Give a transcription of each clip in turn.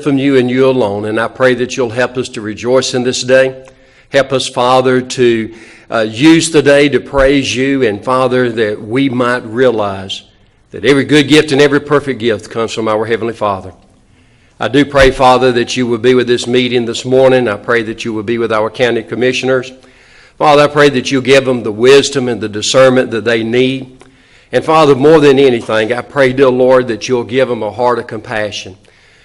from you and you alone. And I pray that you'll help us to rejoice in this day. Help us, Father, to use the day to praise you. And, Father, that we might realize that every good gift and every perfect gift comes from our Heavenly Father. I do pray, Father, that you will be with this meeting this morning. I pray that you will be with our county commissioners. Father, I pray that you'll give them the wisdom and the discernment that they need. And, Father, more than anything, I pray, dear Lord, that you'll give them a heart of compassion,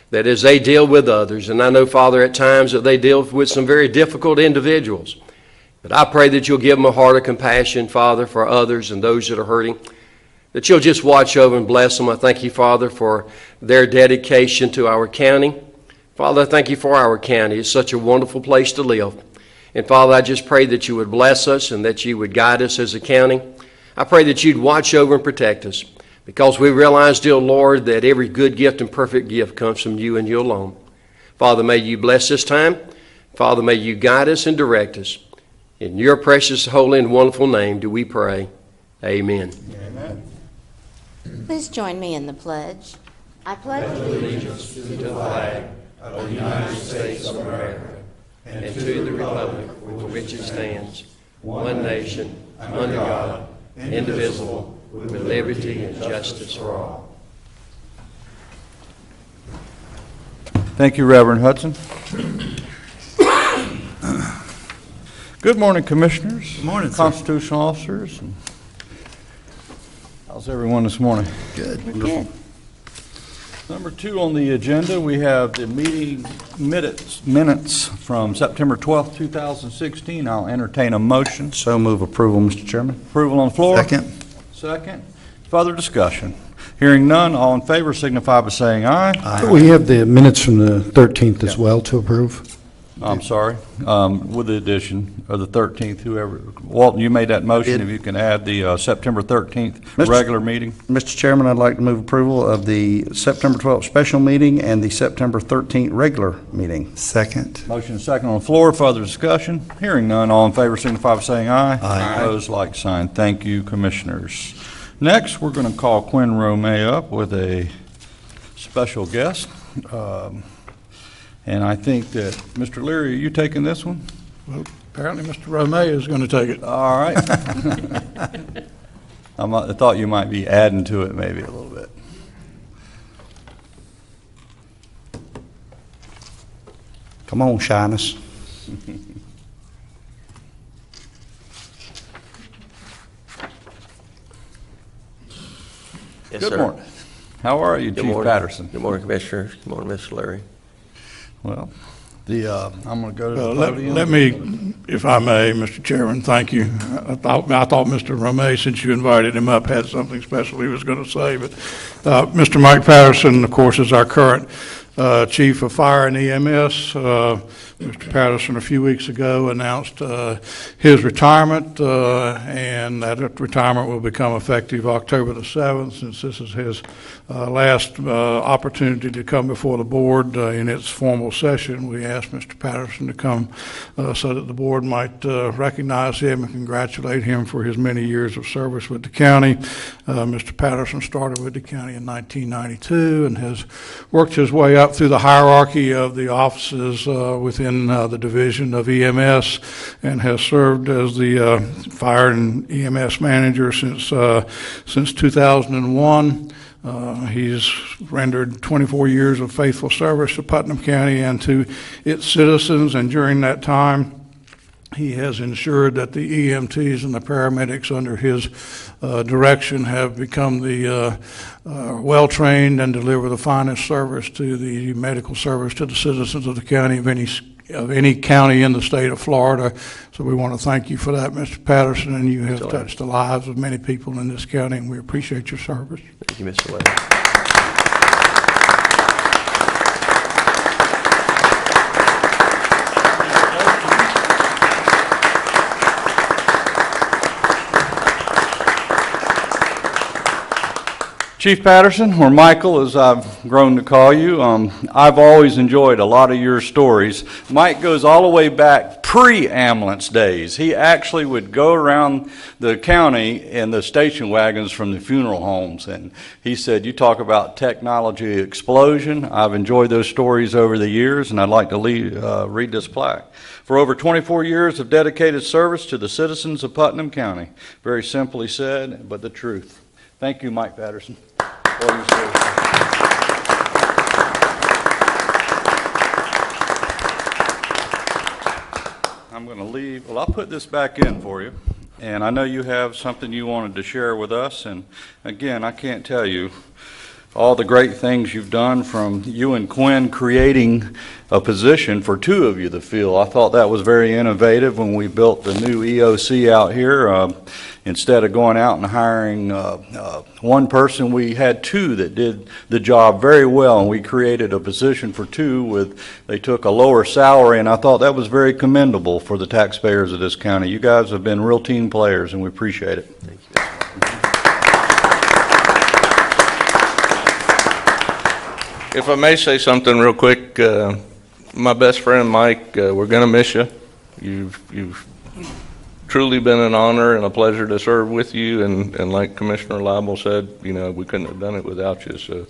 that as they deal with others, and I know, Father, at times that they deal with some very difficult individuals, but I pray that you'll give them a heart of compassion, Father, for others and those that are hurting, that you'll just watch over and bless them. I thank you, Father, for their dedication to our county. Father, I thank you for our county. It's such a wonderful place to live. And, Father, I just pray that you would bless us and that you would guide us as a county. I pray that you'd watch over and protect us, because we realize, dear Lord, that every good gift and perfect gift comes from you and you alone. Father, may you bless this time. Father, may you guide us and direct us. In your precious, holy, and wonderful name do we pray. Amen. Amen. Please join me in the pledge. I pledge Allegiance to the flag of the United States of America and to the republic for which it stands, one nation, under God, indivisible, with liberty and justice for all. Thank you, Reverend Hudson. Good morning, Commissioners. Good morning, sir. Constitutional officers. How's everyone this morning? Good. We're good. Number 2 on the agenda, we have the meeting minutes from September 12th, 2016. I'll entertain a motion. So move approval, Mr. Chairman. Approval on the floor. Second. Second. Further discussion. Hearing none, all in favor signify by saying aye. Aye. We have the minutes from the 13th as well to approve. I'm sorry, with the addition of the 13th, whoever. Walton, you made that motion. If you can add the September 13th regular meeting. Mr. Chairman, I'd like to move approval of the September 12th special meeting and the September 13th regular meeting. Second. Motion second on the floor. Further discussion. Hearing none, all in favor signify by saying aye. Aye. Opposed, like sign. Thank you, Commissioners. Next, we're going to call Quinn Romay up with a special guest. And I think that, Mr. Leary, are you taking this one? Well, apparently Mr. Romay is going to take it. All right. I thought you might be adding to it maybe a little bit. Come on, Shyness. Yes, Good sir. morning. How are you, Good Chief morning. Patterson? Good morning, Commissioners. Good morning, Mr. Larry. Well, I'm going to go to the Let podium. me, if I may, Mr. Chairman, thank you. I thought Mr. Romay, since you invited him up, had something special he was going to say. But Mr. Mike Patterson, of course, is our current Chief of Fire and EMS. Mr. Patterson, a few weeks ago, announced his retirement, and that retirement will become effective October the 7th, since this is his last opportunity to come before the board in its formal session. We asked Mr. Patterson to come so that the board might recognize him and congratulate him for his many years of service with the county. Mr. Patterson started with the county in 1992 and has worked his way up through the hierarchy of the offices within the division of EMS, and has served as the fire and EMS manager since 2001. He's rendered 24 years of faithful service to Putnam County and to its citizens, and during that time he has ensured that the EMTs and the paramedics under his direction have become the well-trained and deliver the finest service to the medical service to the citizens of the county of any county in the state of Florida. So we want to thank you for that, Mr. Patterson, and you have touched the lives of many people in this county, and we appreciate your service. Thank you, Mr. Larry. Chief Patterson, or Michael, as I've grown to call you, I've always enjoyed a lot of your stories. Mike goes all the way back pre-ambulance days. He actually would go around the county in the station wagons from the funeral homes, and he said, you talk about technology explosion. I've enjoyed those stories over the years, and I'd like to read this plaque. For over 24 years of dedicated service to the citizens of Putnam County. Very simply said, but the truth. Thank you, Mike Patterson, for your service. I'm going to leave. Well, I'll put this back in for you. And I know you have something you wanted to share with us. And again, I can't tell you all the great things you've done, from you and Quinn creating a position for two of you to fill. I thought that was very innovative when we built the new EOC out here. Instead of going out and hiring one person, we had two that did the job very well, and we created a position for two. They took a lower salary, and I thought that was very commendable for the taxpayers of this county. You guys have been real team players, and we appreciate it. Thank you. If I may say something real quick, my best friend Mike, we're going to miss you. You've truly been an honor and a pleasure to serve with you, and like Commissioner Leibel said, you know, we couldn't have done it without you. So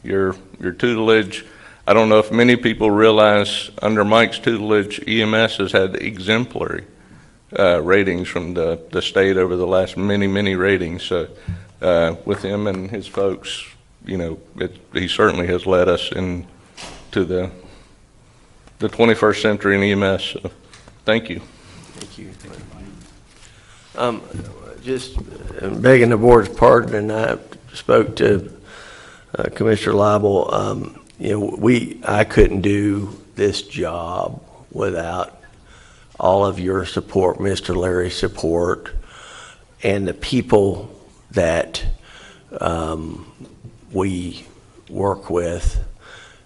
your tutelage, I don't know if many people realize, under Mike's tutelage, EMS has had exemplary ratings from the state over the last many ratings. So with him and his folks, you know, he certainly has led us into the 21st century in EMS. So thank you. Thank you. Just begging the board's pardon, and I spoke to Commissioner Leibel. You know, I couldn't do this job without all of your support, Mr. Larry's support, and the people that we work with.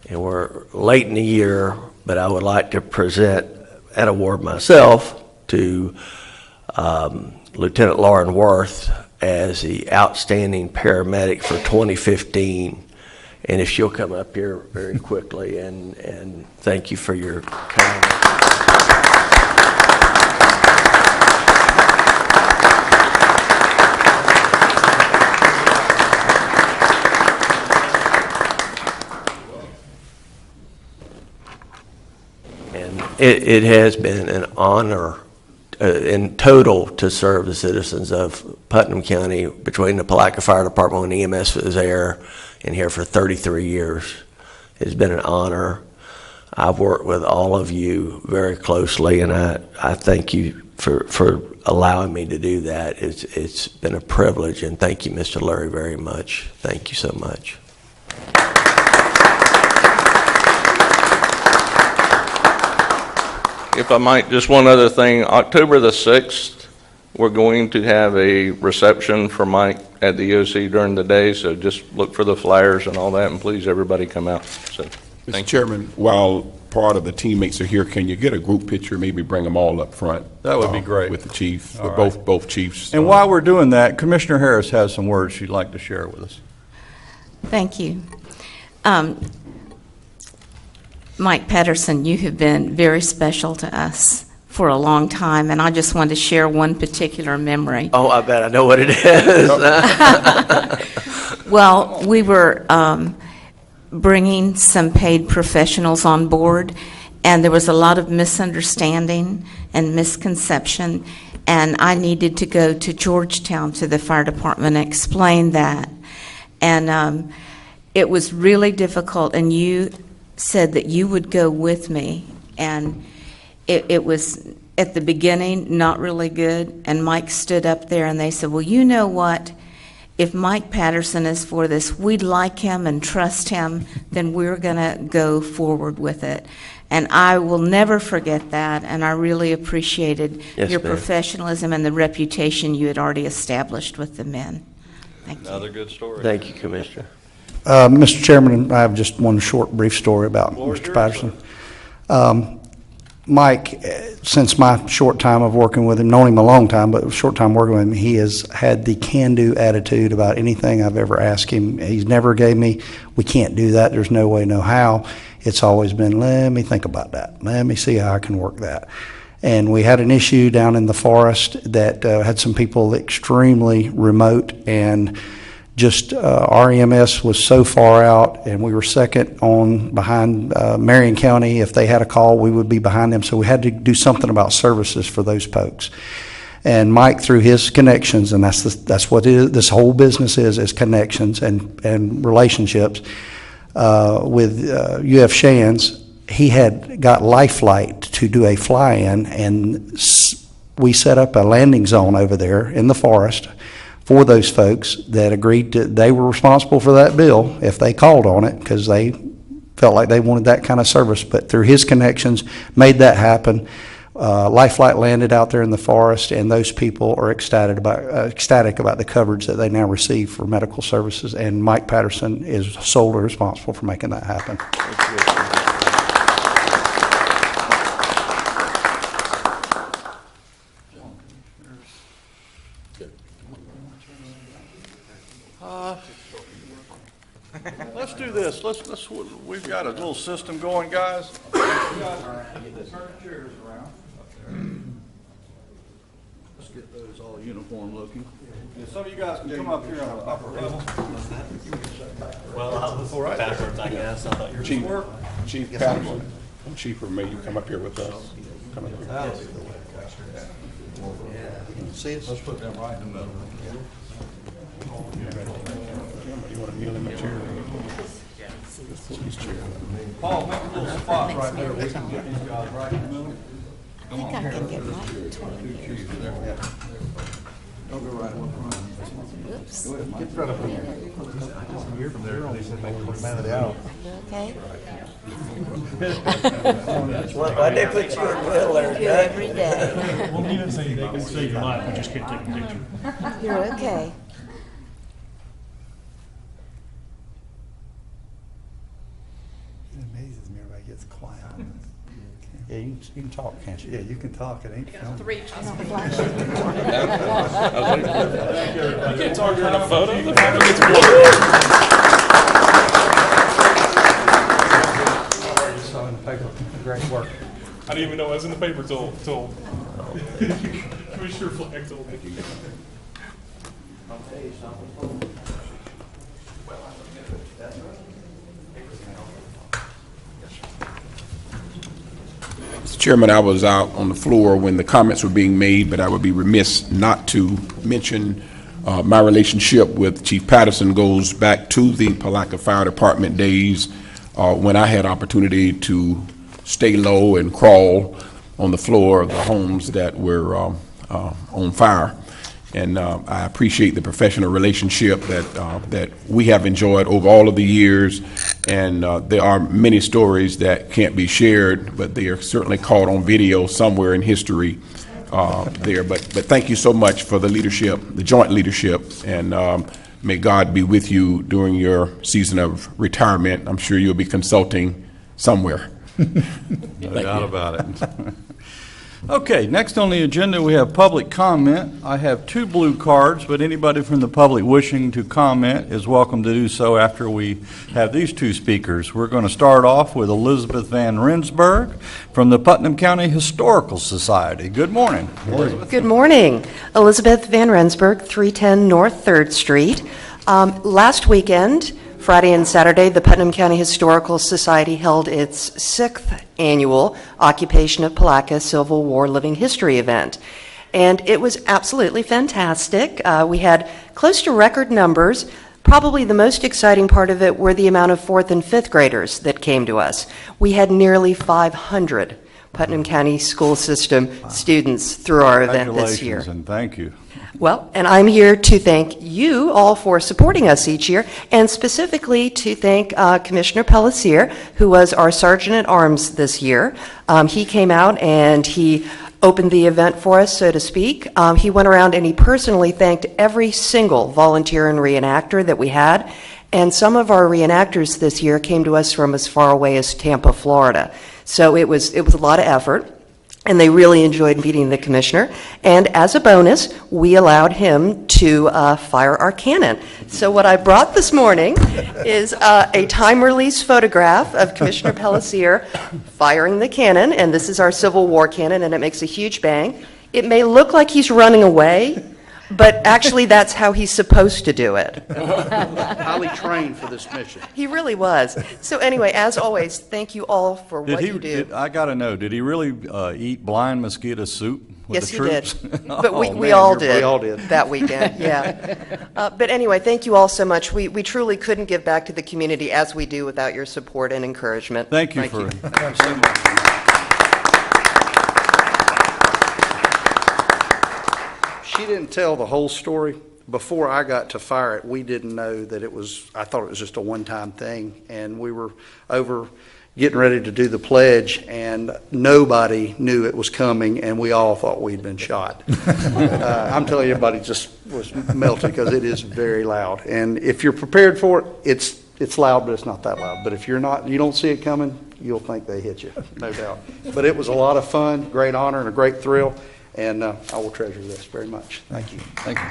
And we're late in the year, but I would like to present an award myself to Lieutenant Lauren Worth as the Outstanding Paramedic for 2015. And if she'll come up here very quickly, and thank you for your kindness. And it has been an honor in total to serve the citizens of Putnam County, between the Palatka Fire Department when EMS was there and here for 33 years. It's been an honor. I've worked with all of you very closely, and I thank you for allowing me to do that. It's been a privilege, and thank you, Mr. Larry, very much. Thank you so much. If I might, just one other thing. October the 6th, we're going to have a reception for Mike at the EOC during the day, so just look for the flyers and all that, and please, everybody come out. So, Mr. Chairman, while part of the teammates are here, can you get a group picture, maybe bring them all up front? That would be great. With the chief, All with right. both chiefs. And while we're doing that, Commissioner Harris has some words she'd like to share with us. Thank you. Mike Patterson, you have been very special to us for a long time, and I just wanted to share one particular memory. Oh, I bet I know what it is. Well, we were bringing some paid professionals on board, and there was a lot of misunderstanding and misconception, and I needed to go to Georgetown to the fire department and explain that. And it was really difficult, and you said that you would go with me, and it was at the beginning not really good, and Mike stood up there and they said, well, you know what, if Mike Patterson is for this, we'd like him and trust him, then we're going to go forward with it. And I will never forget that, and I really appreciated your professionalism and the reputation you had already established with the men. Thank you. Another good story. Thank you, Commissioner. Mr. Chairman, I have just one short, brief story about Mr. Patterson. Mike, since my short time of working with him, known him a long time, but short time working with him, he has had the can-do attitude about anything I've ever asked him. He's never gave me, we can't do that, there's no way, no how. It's always been, let me think about that. Let me see how I can work that. And we had an issue down in the forest that had some people extremely remote, and just our EMS was so far out, and we were second on behind Marion County. If they had a call, we would be behind them. So we had to do something about services for those folks. And Mike, through his connections, and that's what this whole business is connections and relationships with UF Shands. He had got Life Flight to do a fly-in, and we set up a landing zone over there in the forest for those folks that agreed to, they were responsible for that bill if they called on it, because they felt like they wanted that kind of service. But through his connections, made that happen. Life Flight landed out there in the forest, and those people are ecstatic about the coverage that they now receive for medical services. And Mike Patterson is solely responsible for making that happen. Let's do this. We've got a little system going, guys. Turn the chairs around up there. Let's get those all uniform looking. And some of you guys can come up here on the upper level. Well, I was backwards, I guess. I thought you were Chief Patterson, Chief, may you come up here with us? Come up here. See us? Let's put them right in the middle. You want to kneel in the chair? Paul, make a little spot right there. We can get these guys right in the middle. I think I can get mine between. Don't go right in front. Oops. Go ahead, Mike. Okay. Why'd they put you in the middle there, Do every day. Well, even say they can save your life, we just can't take a picture. You're okay. It amazes me everybody gets quiet. Yeah, you can talk, can't you? Yeah, you can talk. It ain't filmed. You can't talk during a photo. The photo gets blurred. Saw in the paper. Great work. I didn't even know I was in the paper till Commissioner Flagg told me. Mr. Chairman, I was out on the floor when the comments were being made, but I would be remiss not to mention my relationship with Chief Patterson goes back to the Palatka Fire Department days when I had opportunity to stay low and crawl on the floor of the homes that were on fire. And I appreciate the professional relationship that we have enjoyed over all of the years. And there are many stories that can't be shared, but they are certainly caught on video somewhere in history there. But thank you so much for the leadership, the joint leadership, and may God be with you during your season of retirement. I'm sure you'll be consulting somewhere. No doubt about it. Okay, next on the agenda we have public comment. I have 2 blue cards, but anybody from the public wishing to comment is welcome to do so after we have these 2 speakers. We're going to start off with Elizabeth Van Rensburg from the Putnam County Historical Society. Good morning, Elizabeth. Good morning. Elizabeth Van Rensburg, 310 North 3rd Street. Last weekend, Friday and Saturday, the Putnam County Historical Society held its 6th annual Occupation of Palatka Civil War Living History event. And it was absolutely fantastic. We had close to record numbers. Probably the most exciting part of it were the amount of 4th and 5th graders that came to us. We had nearly 500 Putnam County school system students through our event this year. Congratulations and thank you. Well, and I'm here to thank you all for supporting us each year, and specifically to thank Commissioner Pelletier, who was our Sergeant-at-Arms this year. He came out and he opened the event for us, so to speak. He went around and he personally thanked every single volunteer and reenactor that we had, and some of our reenactors this year came to us from as far away as Tampa, Florida. So it was a lot of effort. and they really enjoyed meeting the commissioner. And as a bonus, we allowed him to fire our cannon. So what I brought this morning is a time-release photograph of Commissioner Pelletier firing the cannon, and this is our Civil War cannon, and it makes a huge bang. It may look like he's running away, but actually that's how he's supposed to do it. Highly trained for this mission. He really was. So anyway, as always, thank you all for what you do. I got to know, did he really eat blind mosquito soup with Yes, the troops? he did. But we all did. We all did. That weekend, yeah. But anyway, thank you all so much. We truly couldn't give back to the community as we do without your support and encouragement. Thank you. She didn't tell the whole story. Before I got to fire it, we didn't know that it was, I thought it was just a one-time thing. And we were over getting ready to do the pledge, and nobody knew it was coming, and we all thought we'd been shot. I'm telling you, everybody just was melted because it is very loud. And if you're prepared for it, it's loud, but it's not that loud. But if you're not, you don't see it coming, you'll think they hit you, no doubt. But it was a lot of fun, great honor, and a great thrill. And I will treasure this very much. Thank you. Thank you.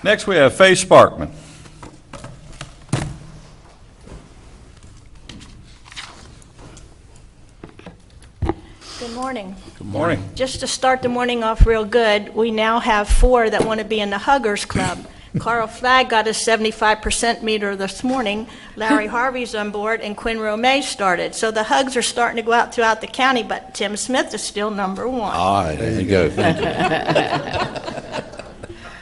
Next, we have Faye Sparkman. Good morning. Good morning. Just to start the morning off real good, we now have 4 that want to be in the Huggers Club. Carl Flagg got his 75% meter this morning. Larry Harvey's on board, and Quinn Romay started. So the hugs are starting to go out throughout the county, but Tim Smith is still number 1. Ah, there you go. Thank you.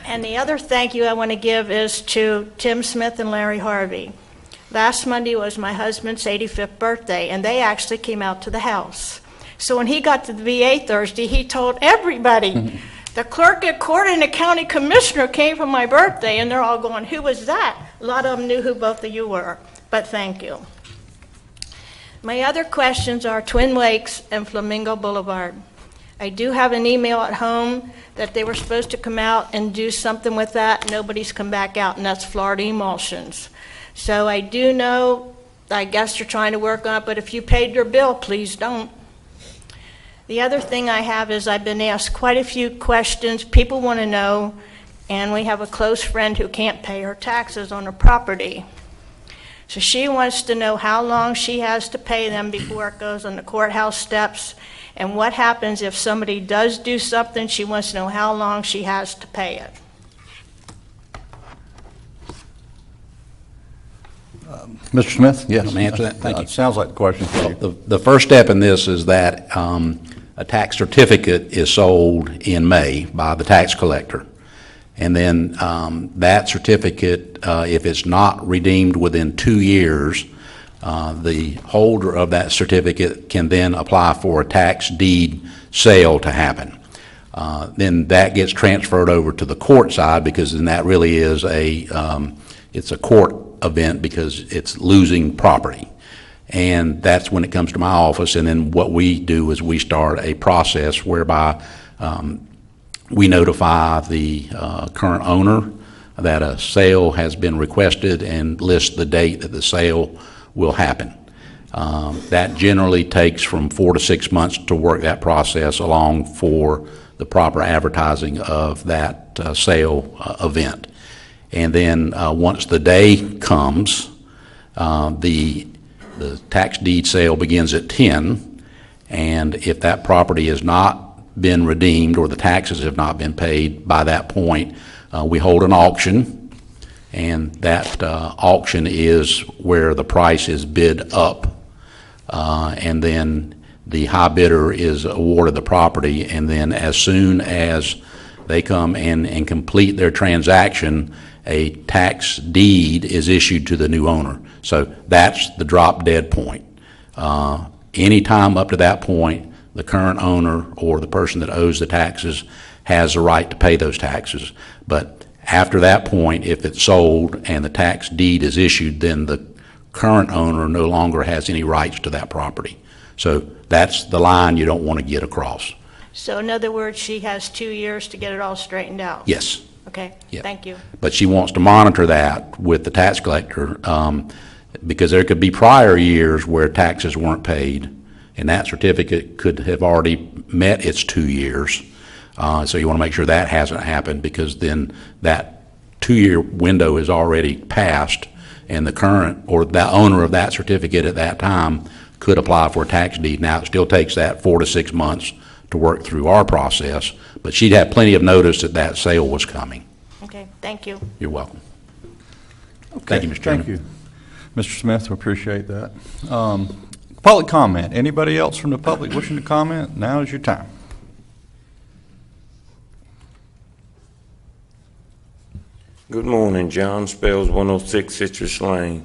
And the other thank you I want to give is to Tim Smith and Larry Harvey. Last Monday was my husband's 85th birthday, and they actually came out to the house. So when he got to the VA Thursday, he told everybody, the clerk at court and the county commissioner came for my birthday, and they're all going, who was that? A lot of them knew who both of you were, but thank you. My other questions are Twin Lakes and Flamingo Boulevard. I do have an email at home that they were supposed to come out and do something with that. Nobody's come back out, and that's Florida Emulsions. So I do know, I guess you're trying to work on it, but if you paid your bill, please don't. The other thing I have is I've been asked quite a few questions. People want to know, and we have a close friend who can't pay her taxes on her property. So she wants to know how long she has to pay them before it goes on the courthouse steps, and what happens if somebody does do something. She wants to know how long she has to pay it. Mr. Smith? Yes. Let me answer that. Thank you. It sounds like the question for you. The first step in this is that a tax certificate is sold in May by the tax collector. And then that certificate, if it's not redeemed within 2 years, the holder of that certificate can then apply for a tax deed sale to happen. Then that gets transferred over to the court side, because then that really is it's a court event because it's losing property. And that's when it comes to my office, and then what we do is we start a process whereby we notify the current owner that a sale has been requested and list the date that the sale will happen. That generally takes from 4 to 6 months to work that process along for the proper advertising of that sale event. And then once the day comes, the tax deed sale begins at 10, and if that property has not been redeemed or the taxes have not been paid by that point, we hold an auction, and that auction is where the price is bid up, and then the high bidder is awarded the property, and then as soon as they come in and complete their transaction, a tax deed is issued to the new owner. So that's the drop dead point. Any time up to that point, the current owner or the person that owes the taxes has the right to pay those taxes. But after that point, if it's sold and the tax deed is issued, then the current owner no longer has any rights to that property. So that's the line you don't want to get across. So in other words, she has 2 years to get it all straightened out? Yes. Okay, Yeah. thank you. But she wants to monitor that with the tax collector. because there could be prior years where taxes weren't paid, and that certificate could have already met its 2 years. So you want to make sure that hasn't happened, because then that 2-year window is already passed, and the current or the owner of that certificate at that time could apply for a tax deed. Now, it still takes that 4 to 6 months to work through our process, but she'd have plenty of notice that that sale was coming. Okay, thank you. You're welcome. Okay, Thank you, Mr. Chairman. Thank you. Mr. Smith, we appreciate that. Public comment. Anybody else from the public wishing to comment? Now is your time. Good morning, John Spells, 106 Citrus Lane.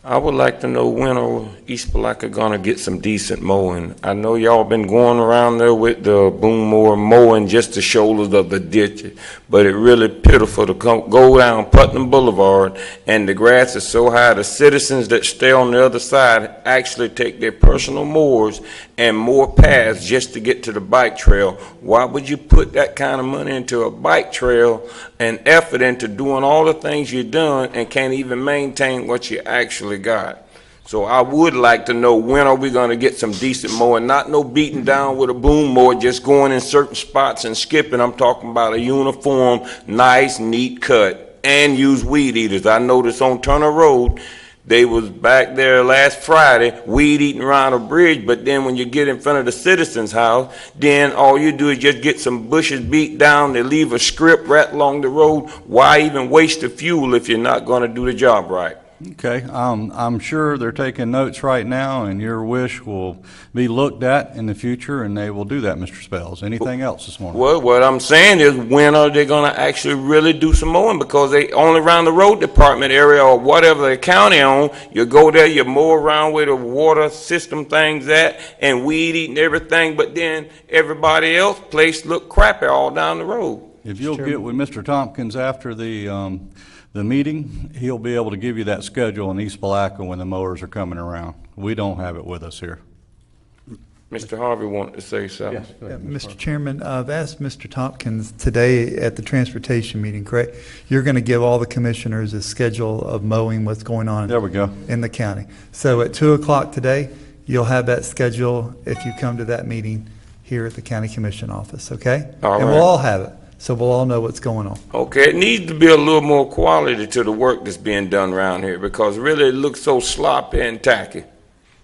I would like to know when are East Palatka gonna get some decent mowing? I know y'all been going around there with the boom mower mowing just the shoulders of the ditch, but it really pitiful to go down Putnam Boulevard and the grass is so high, the citizens that stay on the other side actually take their personal mowers and mow paths just to get to the bike trail. Why would you put that kind of money into a bike trail and effort into doing all the things you're doing and can't even maintain what you actually got? So I would like to know, when are we going to get some decent mowing? Not no beating down with a boom mower, just going in certain spots and skipping. I'm talking about a uniform, nice, neat cut, and use weed eaters. I noticed on Turner Road, they was back there last Friday, weed eating around a bridge, but then when you get in front of the citizen's house, then all you do is just get some bushes beat down, they leave a script right along the road. Why even waste the fuel if you're not going to do the job right? Okay, I'm sure they're taking notes right now, and your wish will be looked at in the future, and they will do that, Mr. Spells. Anything else this morning? Well, what I'm saying is, when are they going to actually really do some mowing? Because they only around the road department area or whatever the county on, you go there, you mow around where the water system things at, and weed eating everything, but then everybody else place look crappy all down the road. If you'll get with Mr. Tompkins after the meeting, he'll be able to give you that schedule in East Palatka when the mowers are coming around. We don't have it with us here. Mr. Harvey wanted to say something. Yes, Mr. Chairman, I've asked Mr. Tompkins today at the transportation meeting, correct? You're going to give all the commissioners a schedule of mowing, what's going on There we go. in the county. So at 2 o'clock today, you'll have that schedule if you come to that meeting here at the county commission office, okay? All and right. we'll all have it, so we'll all know what's going on. Okay, it needs to be a little more quality to the work that's being done around here, because really it looks so sloppy and tacky.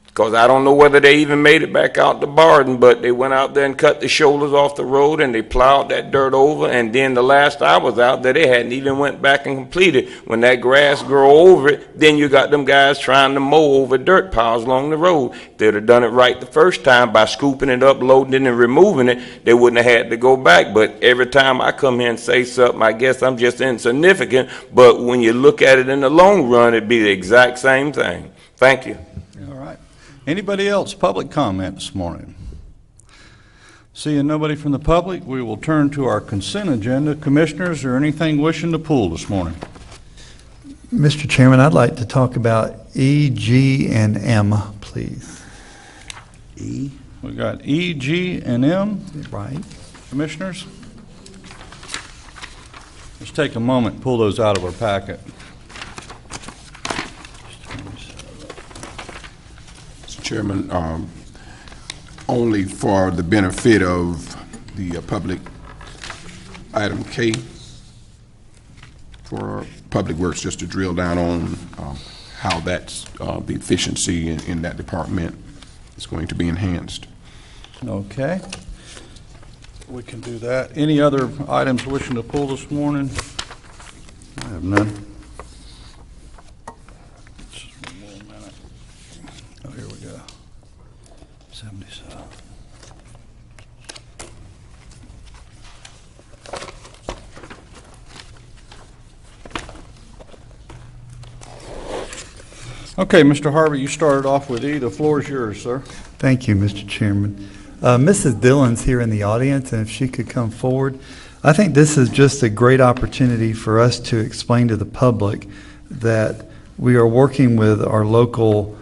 Because I don't know whether they even made it back out to Barden, but they went out there and cut the shoulders off the road and they plowed that dirt over, and then the last I was out there, they hadn't even went back and completed. When that grass grow over it, then you got them guys trying to mow over dirt piles along the road. If they'd have done it right the first time by scooping it up, loading it, and removing it, they wouldn't have had to go back. But every time I come here and say something, I guess I'm just insignificant, but when you look at it in the long run, it'd be the exact same thing. Thank you. All right. Anybody else, public comment this morning? Seeing nobody from the public, we will turn to our consent agenda. Commissioners, or anything wishing to pull this morning? Mr. Chairman, I'd like to talk about E, G, and M, please. E? We got E, G, and M. Right. Commissioners? Let's take a moment and pull those out of our packet. Chairman, only for the benefit of the public, item K for Public Works, just to drill down on how that's the efficiency in that department is going to be enhanced. Okay. We can do that. Any other items wishing to pull this morning? I have none. Oh, here we go. 77. Okay, Mr. Harvey, you started off with E. The floor is yours, sir. Thank you, Mr. Chairman. Mrs. Dillon's here in the audience, and if she could come forward. I think this is just a great opportunity for us to explain to the public that we are working with our local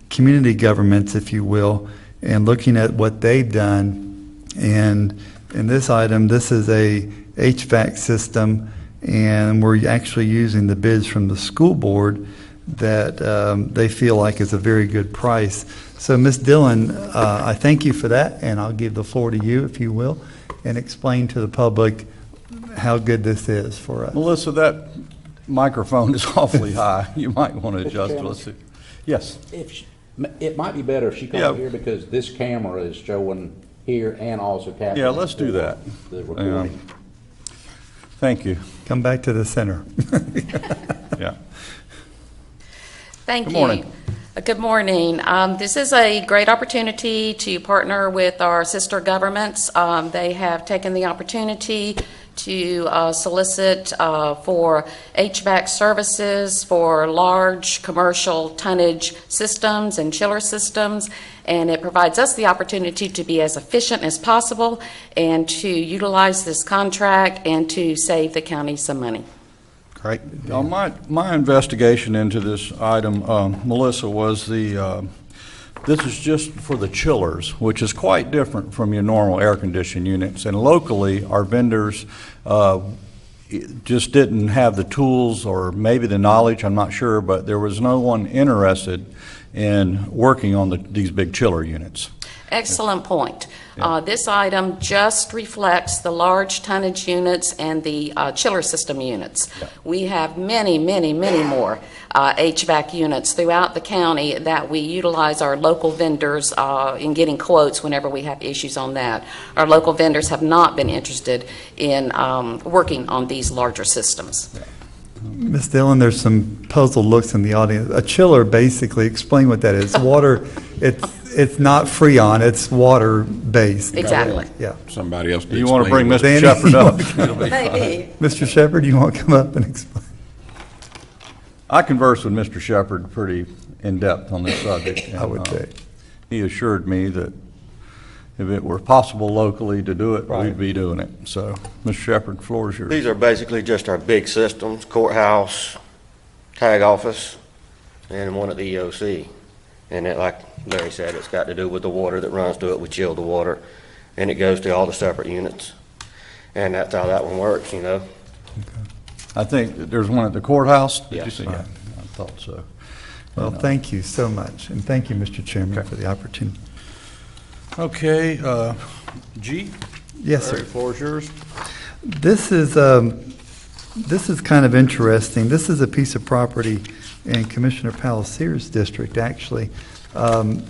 community governments, if you will, and looking at what they've done. And in this item, this is a HVAC system, and we're actually using the bids from the school board that they feel like is a very good price. So, Ms. Dillon, I thank you for that, and I'll give the floor to you, if you will, and explain to the public how good this is for us. Melissa, that microphone is awfully high. You might want to adjust it. Let's see. Yes. It might be better if she comes over here because this camera is showing here and also capturing. Yeah, let's do that. The recording. Thank you. Come back to the center. Yeah. Thank Good you. morning. Good morning. This is a great opportunity to partner with our sister governments. They have taken the opportunity to solicit for HVAC services for large commercial tonnage systems and chiller systems, and it provides us the opportunity to be as efficient as possible and to utilize this contract and to save the county some money. Great. My investigation into this item, Melissa, was this is just for the chillers, which is quite different from your normal air conditioning units. And locally, our vendors just didn't have the tools or maybe the knowledge, I'm not sure, but there was no one interested in working on these big chiller units. Excellent point. This item just reflects the large tonnage units and the chiller system units. Yeah. We have many, many, many more HVAC units throughout the county that we utilize our local vendors in getting quotes whenever we have issues on that. Our local vendors have not been interested in working on these larger systems. Yeah. Ms. Dillon, there's some puzzled looks in the audience. A chiller, basically, explain what that is. Water, it's not Freon, it's water-based. Exactly. Yeah. Somebody else. You want to bring Mr. Danny, Shepherd up? Maybe. Mr. Shepherd, you want to come up and explain? I conversed with Mr. Shepherd pretty in-depth on this subject. And, I would say. He assured me that if it were possible locally to do it, Right. we'd be doing it. So, Mr. Shepherd, the floor is yours. These are basically just our big systems: courthouse, tag office, and one at the EOC. And it, like Larry said, it's got to do with the water that runs to it. We chill the water, and it goes to all the separate units. And that's how that one works, you know. I think that there's one at the courthouse. Did you Yes. see? Right. Yeah, I thought so. Well, And, thank you so much, and thank you, Mr. Chairman, for the opportunity. Okay, G? Yes, sir. The floor is yours. This is kind of interesting. This is a piece of property in Commissioner Palisseer's district, actually. Kind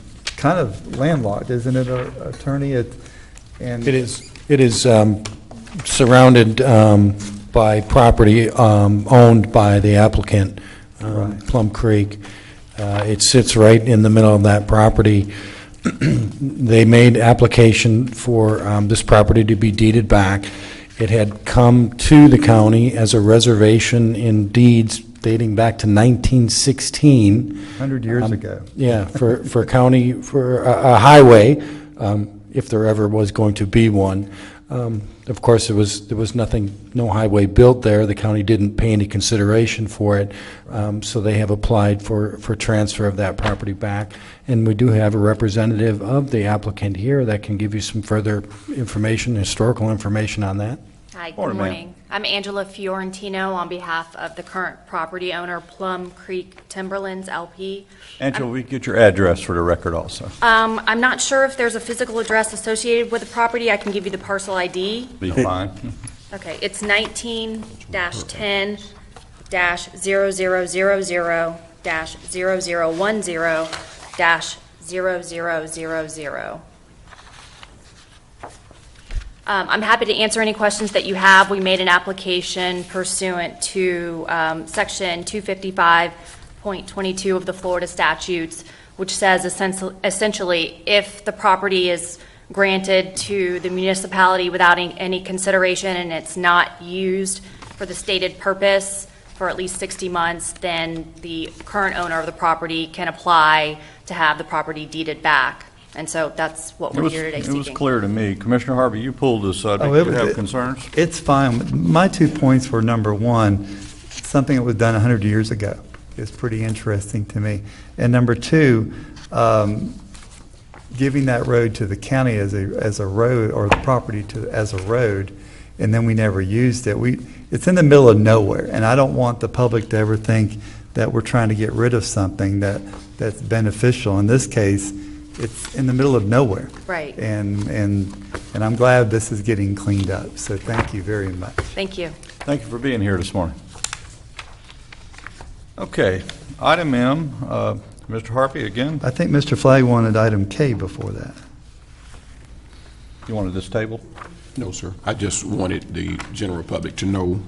of landlocked, isn't it, Attorney? It is surrounded by property owned by the applicant, Right. Plum Creek. It sits right in the middle of that property. They made application for this property to be deeded back. It had come to the county as a reservation in deeds dating back to 1916. 100 years ago. Yeah, for county, for a highway, if there ever was going to be one. Of course, there was nothing, no highway built there. The county didn't pay any consideration for it, so they have applied for transfer of that property back. And we do have a representative of the applicant here that can give you some further information, historical information on that. Hi, good Morning, ma'am. morning. I'm Angela Fiorentino on behalf of the current property owner, Plum Creek Timberlands LP. Angela, we get your address for the record also. I'm not sure if there's a physical address associated with the property. I can give you the parcel ID. Be fine. Okay, it's 19-10-0010-0010-0000. I'm happy to answer any questions that you have. We made an application pursuant to Section 255.22 of the Florida statutes, which says essentially if the property is granted to the municipality without any consideration and it's not used for the stated purpose for at least 60 months, then the current owner of the property can apply to have the property deeded back. And so that's what we're here today It was seeking. clear to me. Commissioner Harvey, you pulled this subject. Oh, Do you have concerns? It's fine. My 2 points were, number one, something that was done 100 years ago is pretty interesting to me. And number two, giving that road to the county as a road, or the property as a road, and then we never used it. It's in the middle of nowhere, and I don't want the public to ever think that we're trying to get rid of something that's beneficial. In this case, it's in the middle of nowhere. Right. And I'm glad this is getting cleaned up. So thank you very much. Thank you. Thank you for being here this morning. Okay, item M, Mr. Harpy again. I think Mr. Flagg wanted item K before that. You wanted this table? No, sir. I just wanted the general public to know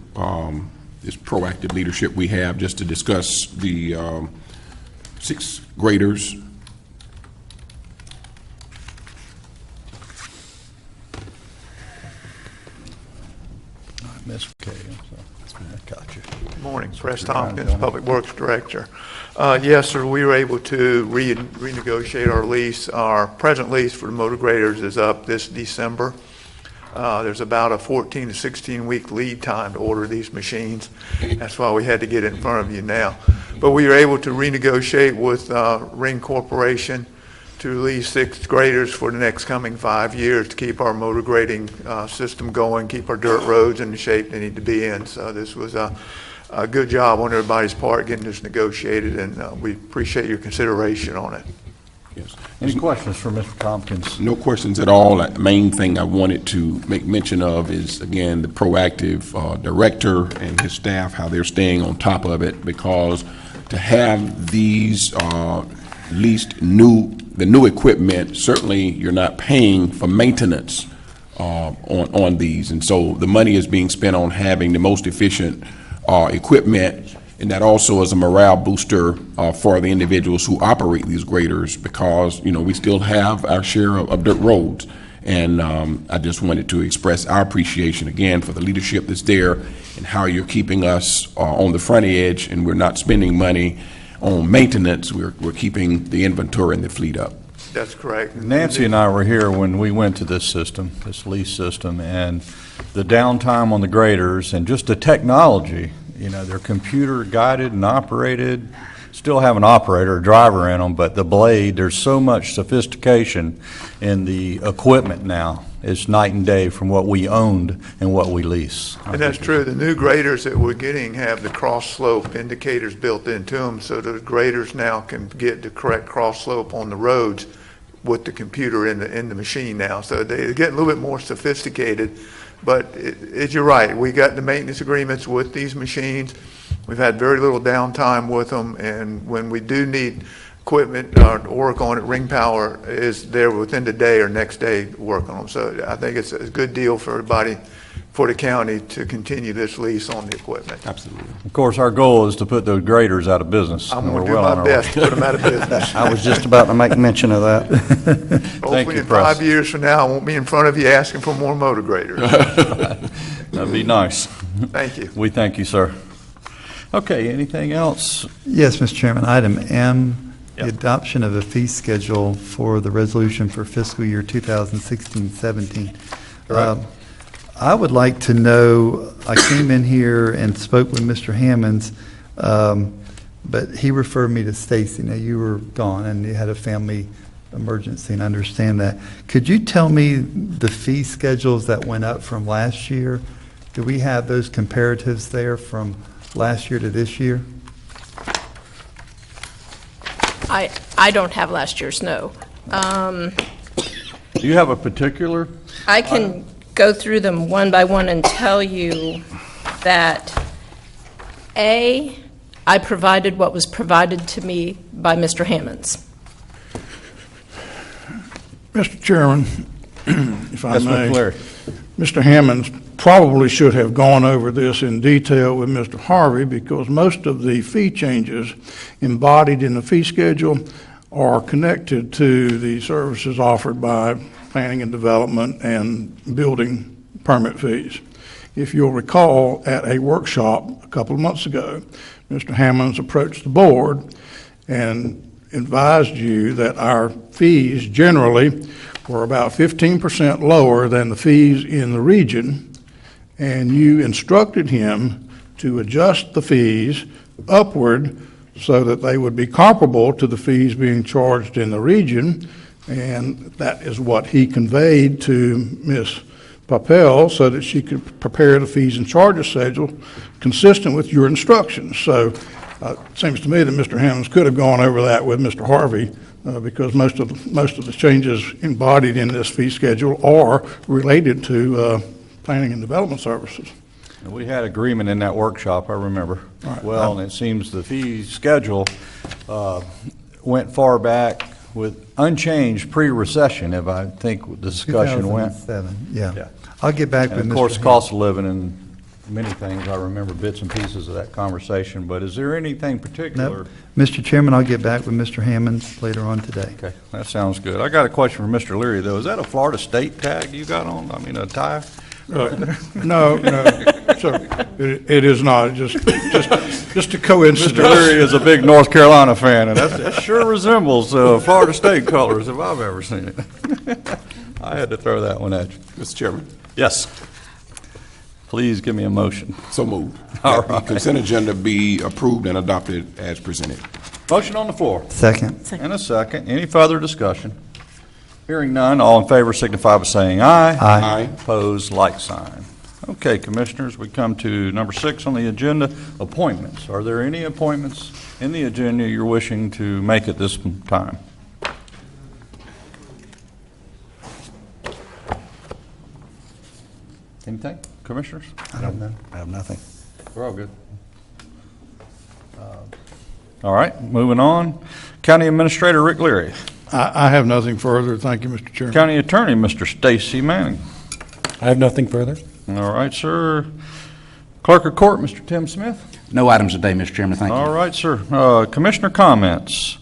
this proactive leadership we have just to discuss the sixth graders. Ms. K, I got you. Good morning, Press Tompkins, Public Works Director. Yes, sir, we were able to renegotiate our lease. Our present lease for the motor graders is up this December. There's about a 14 to 16 week lead time to order these machines. That's why we had to get it in front of you now. But we were able to renegotiate with Ring Corporation to lease sixth graders for the next coming 5 years to keep our motor grading system going, keep our dirt roads in the shape they need to be in. So this was a good job on everybody's part getting this negotiated, and we appreciate your consideration on it. Yes. Any questions for Mr. Tompkins? No questions at all. The main thing I wanted to make mention of is, again, the proactive director and his staff, how they're staying on top of it, because to have these leased the new equipment, certainly you're not paying for maintenance on these. And so the money is being spent on having the most efficient equipment, and that also is a morale booster for the individuals who operate these graders, because, you know, we still have our share of dirt roads. And I just wanted to express our appreciation again for the leadership that's there and how you're keeping us on the front edge, and we're not spending money on maintenance. We're keeping the inventory and the fleet up. That's correct. Nancy and I were here when we went to this system, this lease system, and the downtime on the graders and just the technology. You know, they're computer guided and operated, still have an operator, a driver in them, but the blade, there's so much sophistication in the equipment now. It's night and day from what we owned and what we lease. And that's true. The new graders that we're getting have the cross slope indicators built into them, so the graders now can get the correct cross slope on the roads with the computer in the machine now. So they're getting a little bit more sophisticated. But you're right. We got the maintenance agreements with these machines. We've had very little downtime with them, and when we do need equipment or work on it, Ring Power is there within the day or next day to work on them. So I think it's a good deal for everybody, for the county, to continue this lease on the equipment. Absolutely. Of course, our goal is to put those graders out of business. I'm going to do my best to put them out of business. I was just about to make mention of that. Hopefully in 5 years from now, I won't be in front of you asking for more motor graders. That'd be nice. Thank you. We thank you, sir. Okay, anything else? Yes, Mr. Chairman. Item M, the adoption of a fee schedule for the resolution for fiscal year 2016-17. Right. I would like to know, I came in here and spoke with Mr. Hammonds, but he referred me to Stacy. Now, you were gone and you had a family emergency, and I understand that. Could you tell me the fee schedules that went up from last year? Do we have those comparatives there from last year to this year? I don't have last year's, no. Do you have a particular? I can go through them one by one and tell you that, A, I provided what was provided to me by Mr. Hammonds. Mr. Chairman, if I Yes, may, Mr. Larry. Mr. Hammonds probably should have gone over this in detail with Mr. Harvey, because most of the fee changes embodied in the fee schedule are connected to the services offered by planning and development and building permit fees. If you'll recall, at a workshop a couple of months ago, Mr. Hammonds approached the board and advised you that our fees generally were about 15% lower than the fees in the region, and you instructed him to adjust the fees upward so that they would be comparable to the fees being charged in the region, and that is what he conveyed to Ms. Papel so that she could prepare the fees and charges schedule consistent with your instructions. So Seems to me that Mr. Hammonds could have gone over that with Mr. Harvey, because most of the changes embodied in this fee schedule are related to planning and development services. We had agreement in that workshop, I remember. Right. Well, and it seems the fee schedule went far back with unchanged pre-recession, if I think the discussion went. 2007, yeah. I'll get back with And Mr. of course, Hammond. cost of living and many things, I remember bits and pieces of that conversation, but is there anything particular? Nope. Mr. Chairman, I'll get back with Mr. Hammond later on today. Okay, that sounds good. I got a question for Mr. Leary, though. Is that a Florida State tag you got on? I mean, a tie? No, sir, it is not, just a coincidence. Mr. Leary is a big North Carolina fan, and that sure resembles Florida State colors if I've ever seen it. I had to throw that one at you. Mr. Chairman. Yes. Please give me a motion. So moved. All That the right. consent agenda be approved and adopted as presented. Motion on the floor. Second. And a second. Any further discussion? Hearing none, all in favor signify by saying aye. Aye. Opposed, like sign. Okay, Commissioners, we come to number 6 on the agenda, appointments. Are there any appointments in the agenda you're wishing to make at this time? Anything, Commissioners? I don't know. I have nothing. We're all good. All right, moving on. County Administrator Rick Leary. I have nothing further. Thank you, Mr. Chairman. County Attorney Mr. Stacy Manning. I have nothing further. All right, sir. Clerk of Court Mr. Tim Smith. No items today, Mr. Chairman. Thank you. All right, sir. Commissioner comments.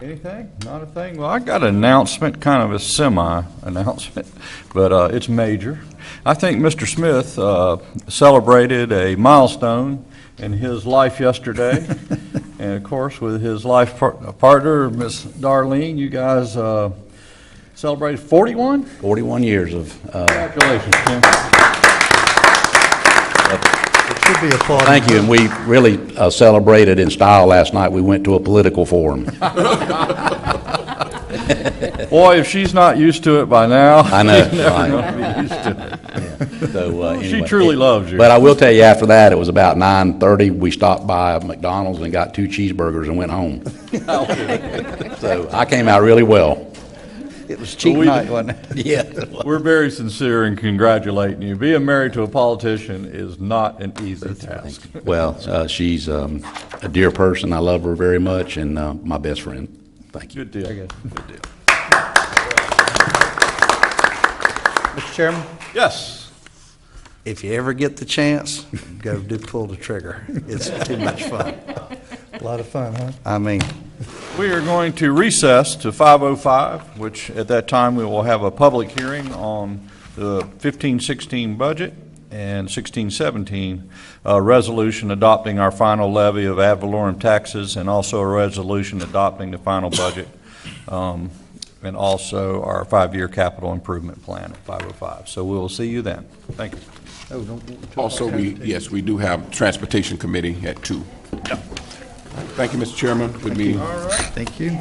Anything? Not a thing? Well, I got an announcement, kind of a semi-announcement, but it's major. I think Mr. Smith celebrated a milestone in his life yesterday. And, of course, with his life partner, Miss Darlene, you guys celebrated 41? 41 years of... Congratulations, Tim. It should be applauded. Thank you, and we really celebrated in style last night. We went to a political forum. Boy, if she's not used to it by now, I know, she's never right. going to be used to it. So, She anyway, truly loves you. But I will tell you, after that, it was about 9:30. We stopped by McDonald's and got 2 cheeseburgers and went home. So I came out really well. It was cheap night, wasn't it? Yeah. We're very sincere in congratulating you. Being married to a politician is not an easy task. Well, she's a dear person. I love her very much, and my best friend. Thank you. Good deal. Good deal. Mr. Chairman? Yes. If you ever get the chance, pull the trigger. It's too much fun. A lot of fun, huh? I mean, We are going to recess to 5:05, which at that time we will have a public hearing on the 15-16 budget and 16-17 resolution adopting our final levy of ad valorem taxes, and also a resolution adopting the final budget, and also our 5-year capital improvement plan at 5:05. So we will see you then. Thank you. Also, we do have Transportation Committee at 2. Thank you, Mr. Chairman. Good meeting. Thank you.